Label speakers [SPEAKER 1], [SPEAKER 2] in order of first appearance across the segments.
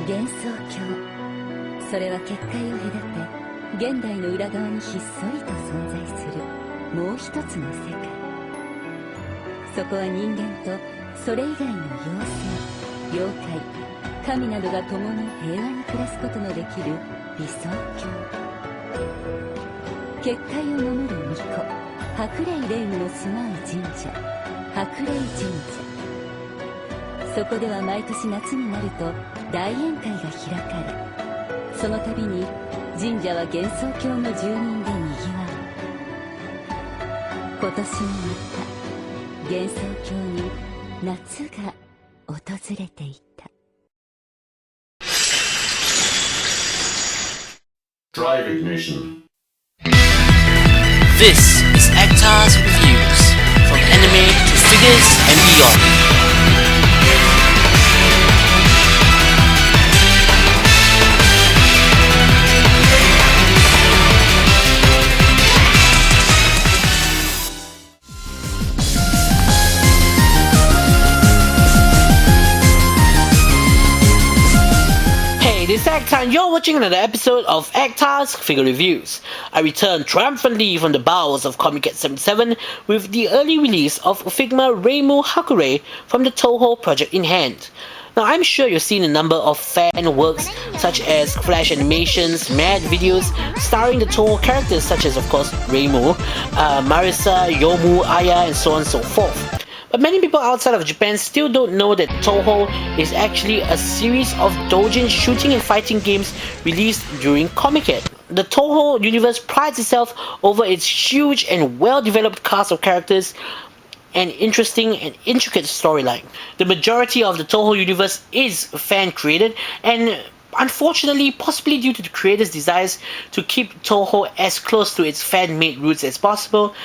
[SPEAKER 1] 幻想郷、それは結界を隔て現代の裏側にひっそりと存在するもう一つの世界。そこは人間とそれ以外の妖精、妖怪、神などが共に平和に暮らすことのできる理想郷。結界を守る巫女白麗霊夢の住まう神社、白麗神社。そこでは毎年夏になると大宴会が開かれ、その度に神社は幻想郷の住人でにぎわう。今年もまた幻想郷に夏が訪れていた。
[SPEAKER 2] Drive ignition.
[SPEAKER 3] This is Actar's Reviews, from anime to figures and beyond. This Actar and you're watching another episode of Actar's Figure Reviews. I return triumphantly from the bowels of Comic Cat 77 with the early release of Figma Reimu Hakurei from the Touhou project in hand. Now I'm sure you've seen a number of fan works such as flash animations, mad videos starring the Touhou characters such as of course Reimu, Marisa, Yomu, Aya and so on and so forth. But many people outside of Japan still don't know that Touhou is actually a series of Doujin shooting and fighting games released during Comic Cat. The Touhou universe prides itself over its huge and well-developed cast of characters and interesting and intricate storyline. The majority of the Touhou universe is fan-created, and unfortunately, possibly due to the creators' desires to keep Touhou as close to its fan-made roots as possible,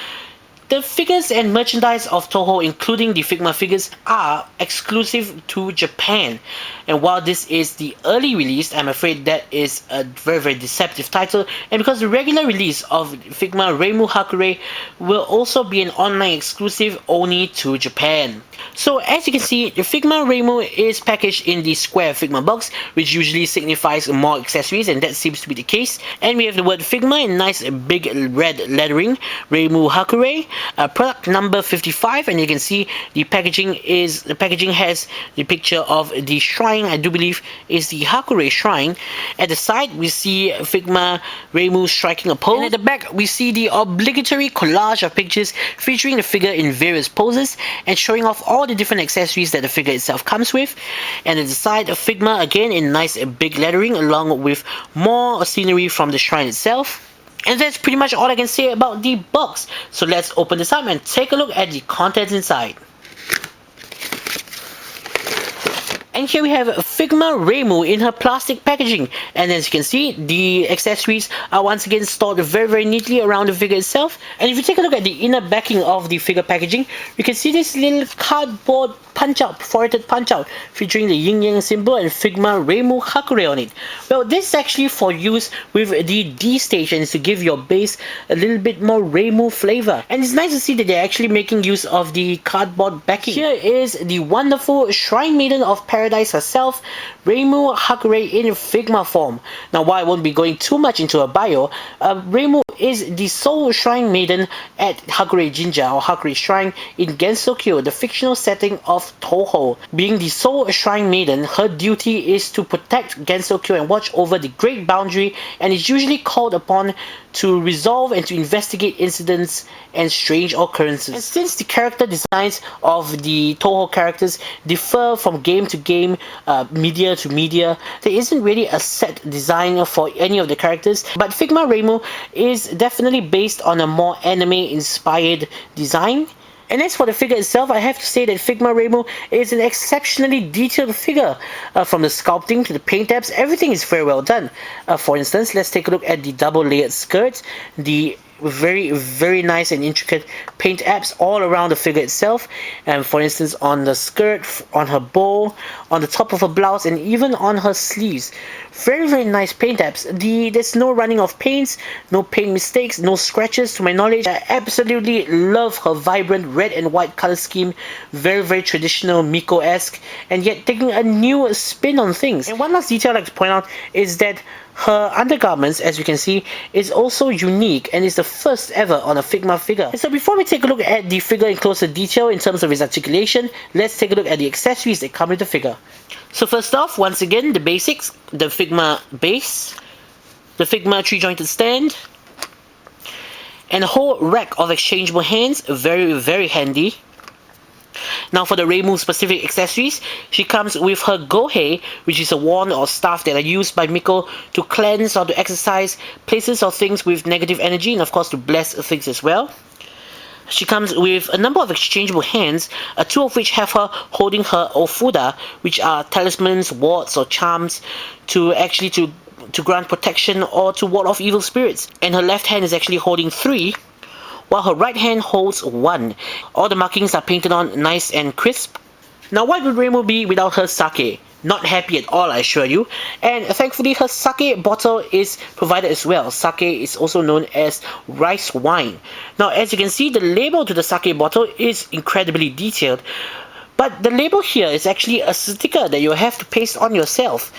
[SPEAKER 3] the figures and merchandise of Touhou, including the Figma figures, are exclusive to Japan. And while this is the early release, I'm afraid that is a very deceptive title, and because the regular release of Figma Reimu Hakurei will also be an online exclusive only to Japan. So as you can see, the Figma Reimu is packaged in the square Figma box, which usually signifies more accessories, and that seems to be the case. And we have the word Figma in nice big red lettering, Reimu Hakurei, product number 55, and you can see the packaging has the picture of the shrine. I do believe is the Hakurei shrine. At the side we see Figma Reimu striking a pose, and at the back we see the obligatory collage of pictures featuring the figure in various poses and showing off all the different accessories that the figure itself comes with. And at the side of Figma again in nice big lettering along with more scenery from the shrine itself. And that's pretty much all I can say about the box. So let's open this up and take a look at the contents inside. And here we have Figma Reimu in her plastic packaging, and as you can see, the accessories are once again stored very neatly around the figure itself. And if you take a look at the inner backing of the figure packaging, you can see this little cardboard punch-out, perforated punch-out featuring the yin-yang symbol and Figma Reimu Hakurei on it. Well, this is actually for use with the D stations to give your base a little bit more Reimu flavor. And it's nice to see that they're actually making use of the cardboard backing. Here is the wonderful Shrine Maiden of Paradise herself, Reimu Hakurei in Figma form. Now, while I won't be going too much into her bio, Reimu is the sole Shrine Maiden at Hakurei Jinja or Hakurei Shrine in Gensokyo, the fictional setting of Touhou. Being the sole Shrine Maiden, her duty is to protect Gensokyo and watch over the Great Boundary, and is usually called upon to resolve and to investigate incidents and strange occurrences. And since the character designs of the Touhou characters differ from game to game, media to media, there isn't really a set design for any of the characters, but Figma Reimu is definitely based on a more anime-inspired design. And as for the figure itself, I have to say that Figma Reimu is an exceptionally detailed figure. From the sculpting to the paint apps, everything is very well done. For instance, let's take a look at the double layered skirt, the very nice and intricate paint apps all around the figure itself, and for instance on the skirt, on her bow, on the top of her blouse, and even on her sleeves. Very nice paint apps. There's no running of paints, no paint mistakes, no scratches to my knowledge. I absolutely love her vibrant red and white color scheme, very traditional Miko-esque, and yet taking a new spin on things. And one last detail I'd like to point out is that her undergarments, as you can see, is also unique and is the first ever on a Figma figure. And so before we take a look at the figure in closer detail in terms of its articulation, let's take a look at the accessories that come with the figure. So first off, once again, the basics: the Figma base, the Figma 3-jointed stand, and a whole rack of exchangeable hands, very handy. Now for the Reimu specific accessories, she comes with her gohei, which is a wand or staff that are used by Miko to cleanse or to exorcise places or things with negative energy, and of course to bless things as well. She comes with a number of exchangeable hands, two of which have her holding her ofuda, which are talismans, wards or charms to grant protection or to ward off evil spirits. And her left hand is actually holding 3, while her right hand holds 1. All the markings are painted on nice and crisp. Now what would Reimu be without her sake? Not happy at all, I assure you. And thankfully her sake bottle is provided as well. Sake is also known as rice wine. Now as you can see, the label to the sake bottle is incredibly detailed. But the label here is actually a sticker that you have to paste on yourself.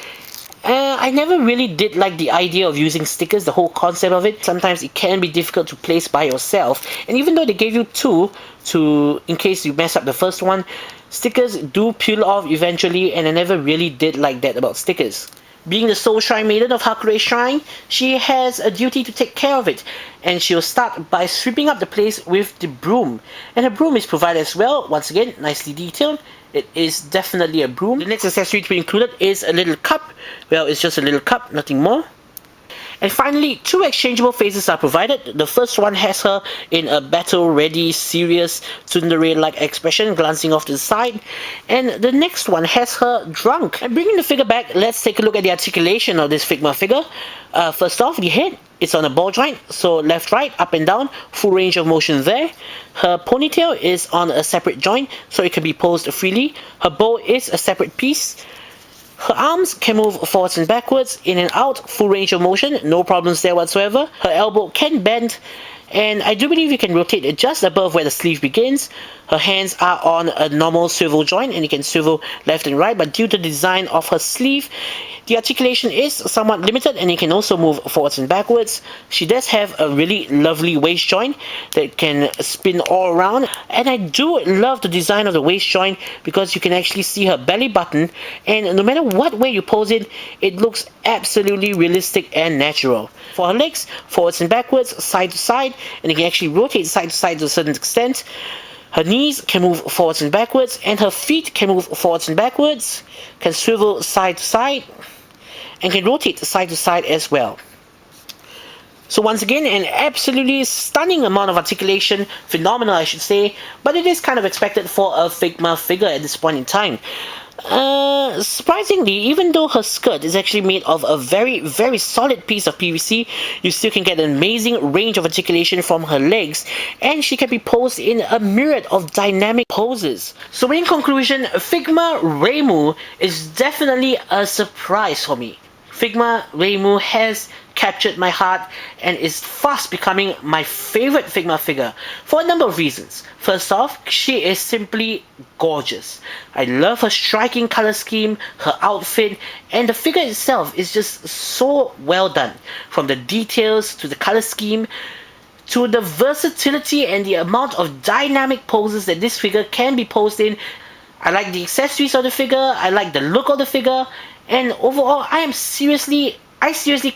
[SPEAKER 3] I never really did like the idea of using stickers, the whole concept of it. Sometimes it can be difficult to place by yourself, and even though they gave you 2 in case you mess up the first one, stickers do peel off eventually, and I never really did like that about stickers. Being the sole shrine maiden of Hakurei Shrine, she has a duty to take care of it, and she'll start by sweeping up the place with the broom. And her broom is provided as well, once again, nicely detailed. It is definitely a broom. The next accessory to be included is a little cup. Well, it's just a little cup, nothing more. And finally, 2 exchangeable faces are provided. The first one has her in a battle-ready, serious, tsundere-like expression, glancing off to the side. And the next one has her drunk. And bringing the figure back, let's take a look at the articulation of this Figma figure. First off, the head. It's on a ball joint, so left, right, up and down, full range of motion there. Her ponytail is on a separate joint, so it can be posed freely. Her bow is a separate piece. Her arms can move forwards and backwards, in and out, full range of motion, no problems there whatsoever. Her elbow can bend, and I do believe you can rotate it just above where the sleeve begins. Her hands are on a normal swivel joint, and you can swivel left and right, but due to the design of her sleeve, the articulation is somewhat limited, and you can also move forwards and backwards. She does have a really lovely waist joint that can spin all around, and I do love the design of the waist joint because you can actually see her belly button, and no matter what way you pose it, it looks absolutely realistic and natural. For her legs, forwards and backwards, side to side, and you can actually rotate side to side to a certain extent. Her knees can move forwards and backwards, and her feet can move forwards and backwards, can swivel side to side, and can rotate side to side as well. So once again, an absolutely stunning amount of articulation, phenomenal I should say, but it is kind of expected for a Figma figure at this point in time. Surprisingly, even though her skirt is actually made of a very solid piece of PVC, you still can get an amazing range of articulation from her legs, and she can be posed in a myriad of dynamic poses. So in conclusion, Figma Reimu is definitely a surprise for me. Figma Reimu has captured my heart and is fast becoming my favorite Figma figure for a number of reasons. First off, she is simply gorgeous. I love her striking color scheme, her outfit, and the figure itself is just so well done. From the details to the color scheme to the versatility and the amount of dynamic poses that this figure can be posed in. I like the accessories of the figure, I like the look of the figure, and overall I seriously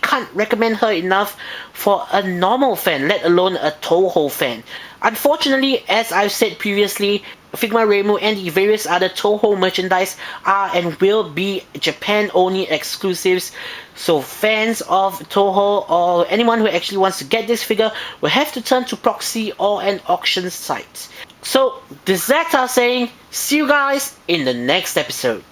[SPEAKER 3] can't recommend her enough for a normal fan, let alone a Touhou fan. Unfortunately, as I've said previously, Figma Reimu and the various other Touhou merchandise are and will be Japan-only exclusives, so fans of Touhou or anyone who actually wants to get this figure will have to turn to proxy or an auction site. So, this is Zach saying, see you guys in the next episode.